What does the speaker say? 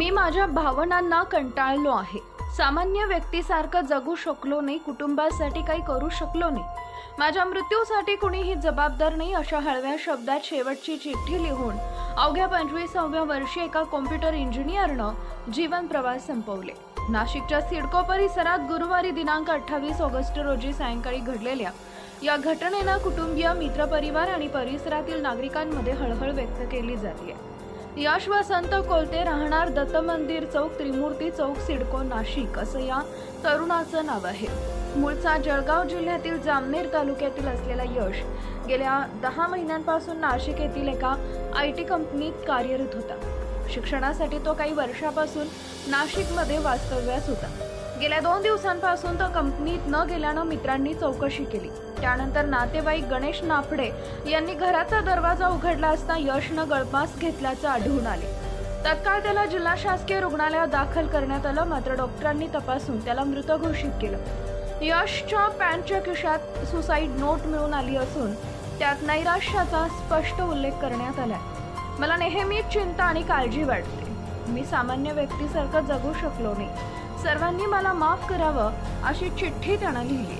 मी माझ्या भावनांना कंटाळलो आहे। सामान्य व्यक्तीसारखं जगू शकलो नाही, कुटुंबासाठी काही करू शकलो नाही। माझ्या मृत्यूसाठी कुणीही जबाबदार नाही, अशा हळव्या शब्दात शेवटची चिठ्ठी लिहून अवघ्या 25व्या वर्षी एका कॉम्प्युटर इंजिनियरनं जीवन प्रवास संपवले। नाशिकच्या सिडको परिसरात गुरुवारी दिनांक 28 ऑगस्ट रोजी सायंकाळी घडलेल्या या घटनेनं कुटुंबीय, मित्रपरिवार आणि परिसरातील नागरिकांमध्ये हळहळ व्यक्त केली जाते। यश वसंत कोलते, राहणार दत्त मंदिर चौक, त्रिमूर्ती चौक, सिडको, नाशिक असं या तरुणाचं नाव आहे। मूळचा जळगाव जिल्ह्यातील जामनेर तालुक्यातील असलेला यश गेल्या 10 महिन्यांपासून नाशिक येथील एका IT कंपनीत कार्यरत होता। शिक्षणासाठी तो काही वर्षापासून नाशिकमध्ये वास्तव्यास होता। गेल्या 2 दिवसांपासून तो कंपनीत न गेल्यानं मित्रांनी चौकशी केली। त्यानंतर नातेवाईक गणेश नाफडे यांनी घराचा दरवाजा उघडला असता यशनं गळफास घेतल्याचं आढळून आले। तत्काळ त्याला जिल्हा शासकीय रुग्णालयात दाखल करण्यात आलं, मात्र डॉक्टरांनी तपासून त्याला मृत घोषित केलं। यशच्या पॅन्टच्या खिशात सुसाईड नोट मिळून आली असून त्यात नैराश्याचा स्पष्ट उल्लेख करण्यात आलाय। मला नेहमीच चिंता आणि काळजी वाटते। मी सामान्य व्यक्तीसारखं जगू शकलो नाही। सर्वांनी मला माफ करावं अशी चिठ्ठी त्यानं लिहिली।